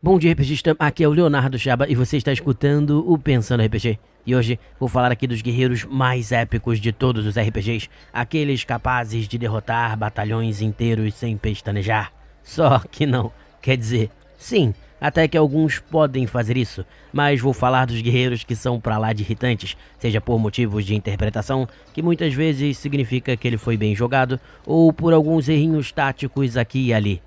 Bom dia, RPGista, aqui é o Leonardo Chaba e você está escutando o Pensando RPG. E hoje vou falar aqui dos guerreiros mais épicos de todos os RPGs, aqueles capazes de derrotar batalhões inteiros sem pestanejar. Só que não, quer dizer, sim, até que alguns podem fazer isso, mas vou falar dos guerreiros que são pra lá de irritantes, seja por motivos de interpretação, que muitas vezes significa que ele foi bem jogado, ou por alguns errinhos táticos aqui e ali.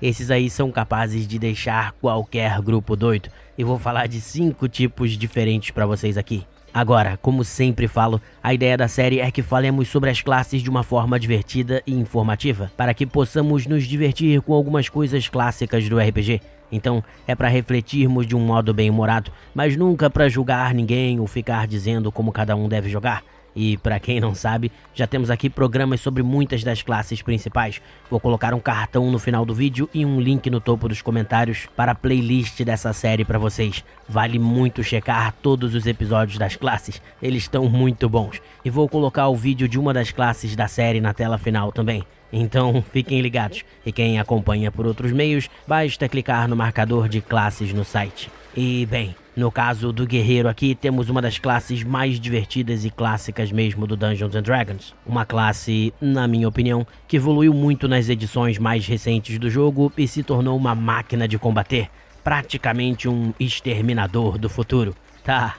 Esses aí são capazes de deixar qualquer grupo doido. E vou falar de 5 tipos diferentes pra vocês aqui. Agora, como sempre falo, a ideia da série é que falemos sobre as classes de uma forma divertida e informativa, para que possamos nos divertir com algumas coisas clássicas do RPG. Então, é para refletirmos de um modo bem-humorado, mas nunca para julgar ninguém ou ficar dizendo como cada um deve jogar. E para quem não sabe, já temos aqui programas sobre muitas das classes principais. Vou colocar um cartão no final do vídeo e um link no topo dos comentários para a playlist dessa série para vocês. Vale muito checar todos os episódios das classes, eles estão muito bons. E vou colocar o vídeo de uma das classes da série na tela final também. Então fiquem ligados, e quem acompanha por outros meios, basta clicar no marcador de classes no site. E bem, no caso do guerreiro aqui, temos uma das classes mais divertidas e clássicas mesmo do Dungeons & Dragons. Uma classe, na minha opinião, que evoluiu muito nas edições mais recentes do jogo e se tornou uma máquina de combater, praticamente um exterminador do futuro. Tá,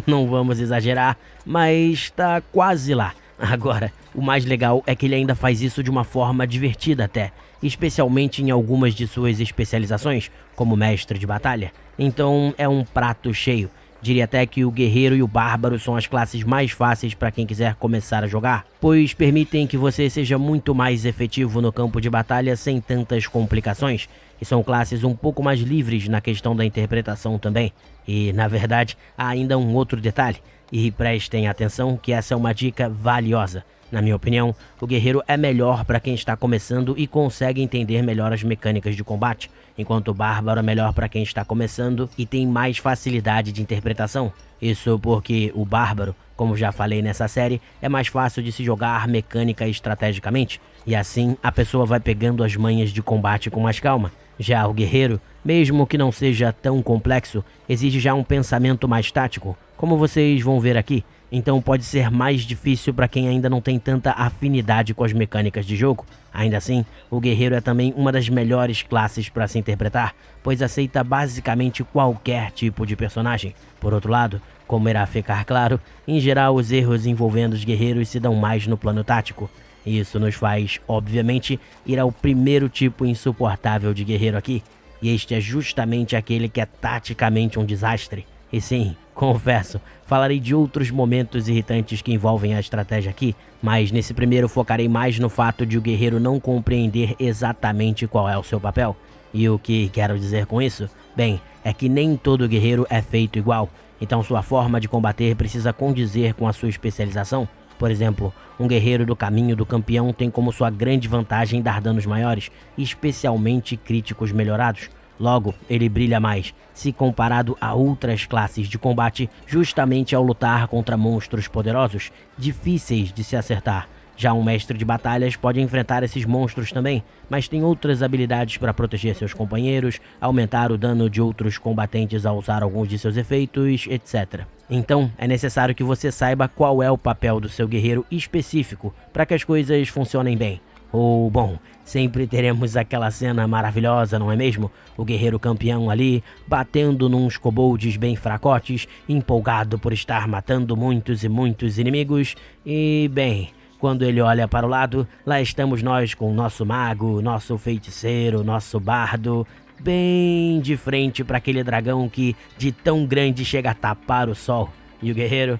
não vamos exagerar, mas tá quase lá. Agora, o mais legal é que ele ainda faz isso de uma forma divertida até, especialmente em algumas de suas especializações, como mestre de batalha. Então é um prato cheio. Diria até que o guerreiro e o bárbaro são as classes mais fáceis para quem quiser começar a jogar, pois permitem que você seja muito mais efetivo no campo de batalha sem tantas complicações, e são classes um pouco mais livres na questão da interpretação também. E, na verdade, há ainda um outro detalhe, e prestem atenção que essa é uma dica valiosa. Na minha opinião, o guerreiro é melhor para quem está começando e consegue entender melhor as mecânicas de combate, enquanto o bárbaro é melhor para quem está começando e tem mais facilidade de interpretação. Isso porque o bárbaro, como já falei nessa série, é mais fácil de se jogar mecânica e estrategicamente, e assim a pessoa vai pegando as manhas de combate com mais calma. Já o guerreiro, mesmo que não seja tão complexo, exige já um pensamento mais tático, como vocês vão ver aqui. Então pode ser mais difícil para quem ainda não tem tanta afinidade com as mecânicas de jogo. Ainda assim, o guerreiro é também uma das melhores classes para se interpretar, pois aceita basicamente qualquer tipo de personagem. Por outro lado, como irá ficar claro, em geral os erros envolvendo os guerreiros se dão mais no plano tático. Isso nos faz, obviamente, ir ao primeiro tipo insuportável de guerreiro aqui, e este é justamente aquele que é taticamente um desastre. E sim, confesso, falarei de outros momentos irritantes que envolvem a estratégia aqui, mas nesse primeiro focarei mais no fato de o guerreiro não compreender exatamente qual é o seu papel. E o que quero dizer com isso? Bem, é que nem todo guerreiro é feito igual, então sua forma de combater precisa condizer com a sua especialização. Por exemplo, um guerreiro do caminho do campeão tem como sua grande vantagem dar danos maiores, especialmente críticos melhorados. Logo, ele brilha mais, se comparado a outras classes de combate, justamente ao lutar contra monstros poderosos, difíceis de se acertar. Já um mestre de batalhas pode enfrentar esses monstros também, mas tem outras habilidades para proteger seus companheiros, aumentar o dano de outros combatentes ao usar alguns de seus efeitos, etc. Então, é necessário que você saiba qual é o papel do seu guerreiro específico para que as coisas funcionem bem. Ou, bom, sempre teremos aquela cena maravilhosa, não é mesmo? O guerreiro campeão ali, batendo nos kobolds bem fracotes, empolgado por estar matando muitos e muitos inimigos. E, bem, quando ele olha para o lado, lá estamos nós com o nosso mago, nosso feiticeiro, nosso bardo, bem de frente para aquele dragão que de tão grande chega a tapar o sol. E o guerreiro?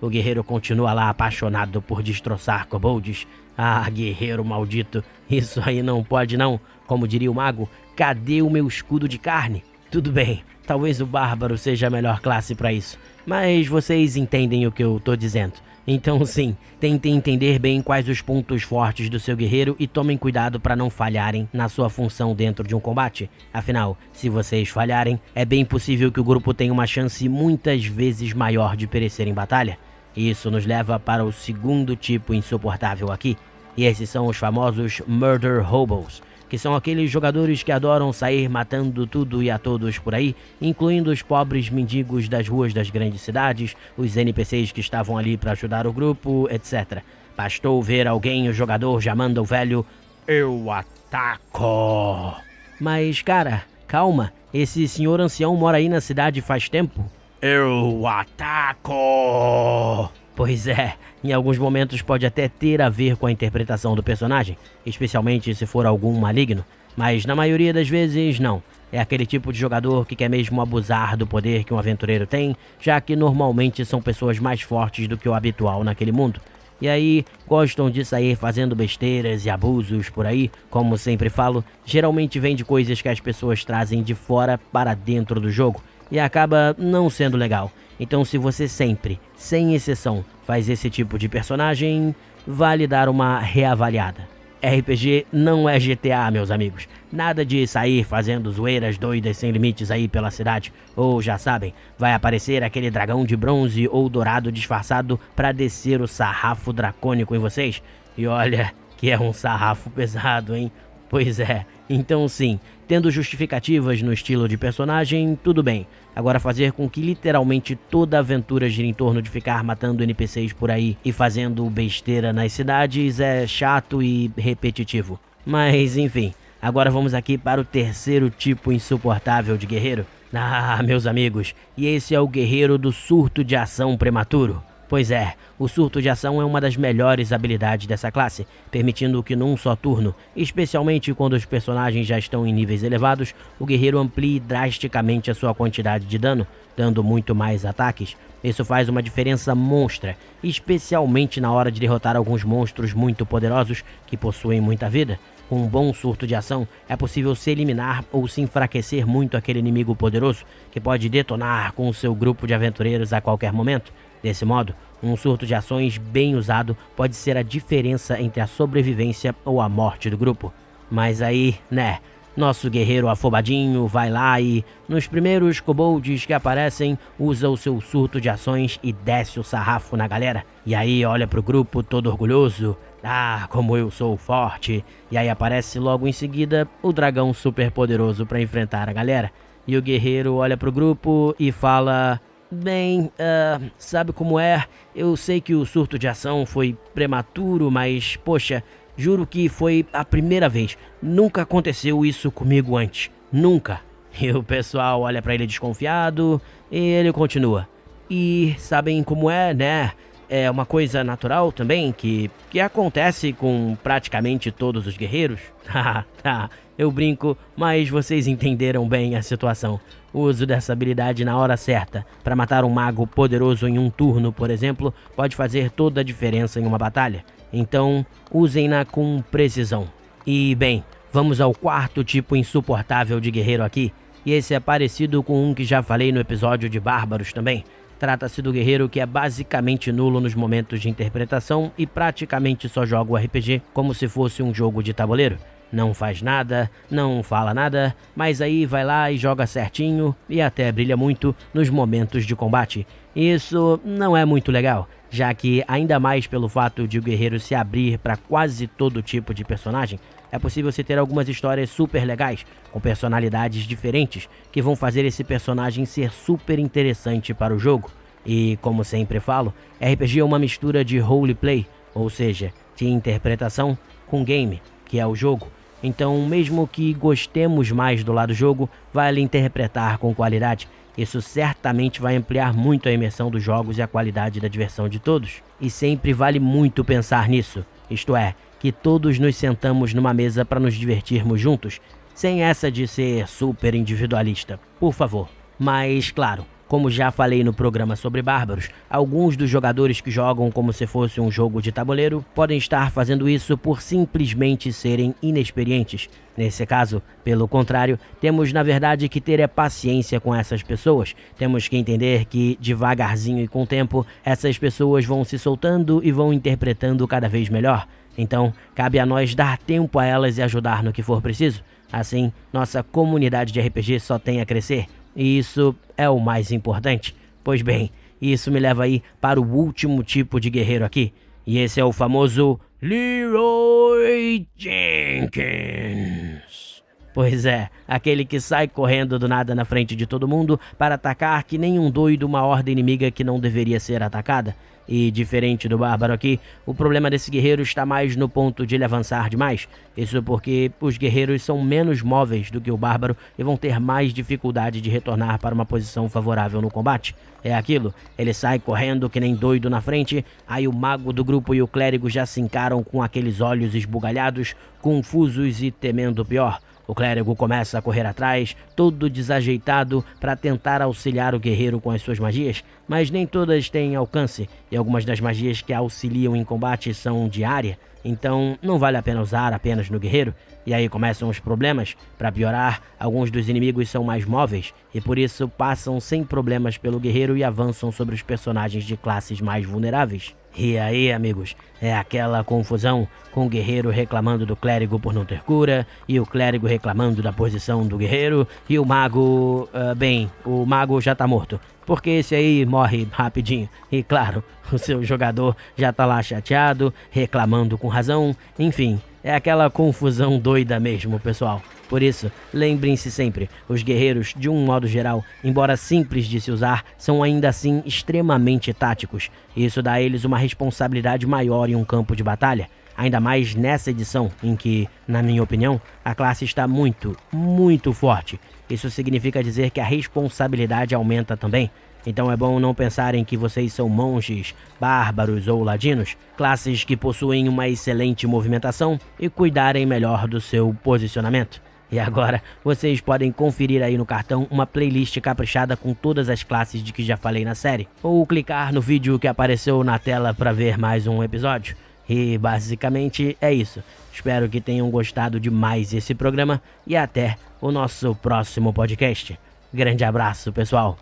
O guerreiro continua lá apaixonado por destroçar kobolds. Guerreiro maldito, isso aí não pode não. Como diria o mago, cadê o meu escudo de carne? Tudo bem, talvez o bárbaro seja a melhor classe para isso, mas vocês entendem o que eu tô dizendo. Então sim, tentem entender bem quais os pontos fortes do seu guerreiro e tomem cuidado para não falharem na sua função dentro de um combate. Afinal, se vocês falharem, é bem possível que o grupo tenha uma chance muitas vezes maior de perecer em batalha. Isso nos leva para o segundo tipo insuportável aqui, e esses são os famosos Murder Hobos, que são aqueles jogadores que adoram sair matando tudo e a todos por aí, incluindo os pobres mendigos das ruas das grandes cidades, os NPCs que estavam ali para ajudar o grupo, etc. Bastou ver alguém, o jogador já manda o velho "Eu ataco". Mas, cara, calma, esse senhor ancião mora aí na cidade faz tempo? "Eu ataco". Pois é, em alguns momentos pode até ter a ver com a interpretação do personagem, especialmente se for algum maligno, mas na maioria das vezes não. É aquele tipo de jogador que quer mesmo abusar do poder que um aventureiro tem, já que normalmente são pessoas mais fortes do que o habitual naquele mundo. E aí, gostam de sair fazendo besteiras e abusos por aí, como sempre falo, geralmente vem de coisas que as pessoas trazem de fora para dentro do jogo, e acaba não sendo legal. Então se você sempre, sem exceção, faz esse tipo de personagem, vale dar uma reavaliada. RPG não é GTA, meus amigos. Nada de sair fazendo zoeiras doidas sem limites aí pela cidade. Ou já sabem, vai aparecer aquele dragão de bronze ou dourado disfarçado pra descer o sarrafo dracônico em vocês. E olha que é um sarrafo pesado, hein? Pois é, então sim, tendo justificativas no estilo de personagem, tudo bem. Agora fazer com que literalmente toda a aventura gira em torno de ficar matando NPCs por aí e fazendo besteira nas cidades é chato e repetitivo. Mas enfim, agora vamos aqui para o terceiro tipo insuportável de guerreiro. Ah, meus amigos, e esse é o guerreiro do surto de ação prematuro. Pois é, o surto de ação é uma das melhores habilidades dessa classe, permitindo que num só turno, especialmente quando os personagens já estão em níveis elevados, o guerreiro amplie drasticamente a sua quantidade de dano, dando muito mais ataques. Isso faz uma diferença monstra, especialmente na hora de derrotar alguns monstros muito poderosos que possuem muita vida. Com um bom surto de ação, é possível se eliminar ou se enfraquecer muito aquele inimigo poderoso, que pode detonar com o seu grupo de aventureiros a qualquer momento. Desse modo, um surto de ações bem usado pode ser a diferença entre a sobrevivência ou a morte do grupo. Mas aí, né, nosso guerreiro afobadinho vai lá e, nos primeiros kobolds que aparecem, usa o seu surto de ações e desce o sarrafo na galera. E aí olha pro grupo todo orgulhoso, "Ah, como eu sou forte". E aí aparece logo em seguida o dragão super poderoso para enfrentar a galera. E o guerreiro olha pro grupo e fala: "Bem, sabe como é? Eu sei que o surto de ação foi prematuro, mas, poxa, juro que foi a primeira vez. Nunca aconteceu isso comigo antes. Nunca". E o pessoal olha pra ele desconfiado e ele continua: "E sabem como é, né? É uma coisa natural também que acontece com praticamente todos os guerreiros". Tá, eu brinco, mas vocês entenderam bem a situação. O uso dessa habilidade na hora certa, para matar um mago poderoso em um turno, por exemplo, pode fazer toda a diferença em uma batalha. Então, usem-na com precisão. E bem, vamos ao quarto tipo insuportável de guerreiro aqui. E esse é parecido com um que já falei no episódio de Bárbaros também. Trata-se do guerreiro que é basicamente nulo nos momentos de interpretação e praticamente só joga o RPG como se fosse um jogo de tabuleiro. Não faz nada, não fala nada, mas aí vai lá e joga certinho e até brilha muito nos momentos de combate. Isso não é muito legal, já que, ainda mais pelo fato de o guerreiro se abrir para quase todo tipo de personagem, é possível se ter algumas histórias super legais, com personalidades diferentes, que vão fazer esse personagem ser super interessante para o jogo. E, como sempre falo, RPG é uma mistura de roleplay, ou seja, de interpretação, com game, que é o jogo. Então, mesmo que gostemos mais do lado jogo, vale interpretar com qualidade. Isso certamente vai ampliar muito a imersão dos jogos e a qualidade da diversão de todos. E sempre vale muito pensar nisso, isto é, que todos nos sentamos numa mesa para nos divertirmos juntos, sem essa de ser super individualista, por favor. Mas, claro, como já falei no programa sobre Bárbaros, alguns dos jogadores que jogam como se fosse um jogo de tabuleiro podem estar fazendo isso por simplesmente serem inexperientes. Nesse caso, pelo contrário, temos na verdade que ter paciência com essas pessoas. Temos que entender que, devagarzinho e com o tempo, essas pessoas vão se soltando e vão interpretando cada vez melhor. Então, cabe a nós dar tempo a elas e ajudar no que for preciso. Assim, nossa comunidade de RPG só tem a crescer. E isso é o mais importante. Pois bem, isso me leva aí para o último tipo de guerreiro aqui. E esse é o famoso Leroy Jenkins. Pois é, aquele que sai correndo do nada na frente de todo mundo para atacar que nem um doido uma horda inimiga que não deveria ser atacada. E diferente do Bárbaro aqui, o problema desse guerreiro está mais no ponto de ele avançar demais. Isso porque os guerreiros são menos móveis do que o Bárbaro e vão ter mais dificuldade de retornar para uma posição favorável no combate. É aquilo, ele sai correndo que nem doido na frente, aí o mago do grupo e o clérigo já se encaram com aqueles olhos esbugalhados, confusos e temendo o pior. O clérigo começa a correr atrás, todo desajeitado, para tentar auxiliar o guerreiro com as suas magias, mas nem todas têm alcance, e algumas das magias que auxiliam em combate são de área, então não vale a pena usar apenas no guerreiro. E aí começam os problemas. Para piorar, alguns dos inimigos são mais móveis, e por isso passam sem problemas pelo guerreiro e avançam sobre os personagens de classes mais vulneráveis. E aí, amigos, é aquela confusão, com o guerreiro reclamando do clérigo por não ter cura, e o clérigo reclamando da posição do guerreiro, e o mago... o mago já tá morto, porque esse aí morre rapidinho. E claro, o seu jogador já tá lá chateado, reclamando com razão, enfim... É aquela confusão doida mesmo, pessoal. Por isso, lembrem-se sempre, os guerreiros, de um modo geral, embora simples de se usar, são ainda assim extremamente táticos. Isso dá a eles uma responsabilidade maior em um campo de batalha. Ainda mais nessa edição, em que, na minha opinião, a classe está muito, muito forte. Isso significa dizer que a responsabilidade aumenta também. Então é bom não pensarem que vocês são monges, bárbaros ou ladinos, classes que possuem uma excelente movimentação, e cuidarem melhor do seu posicionamento. E agora, vocês podem conferir aí no cartão uma playlist caprichada com todas as classes de que já falei na série, ou clicar no vídeo que apareceu na tela para ver mais um episódio. E basicamente é isso. Espero que tenham gostado de mais esse programa e até o nosso próximo podcast. Grande abraço, pessoal!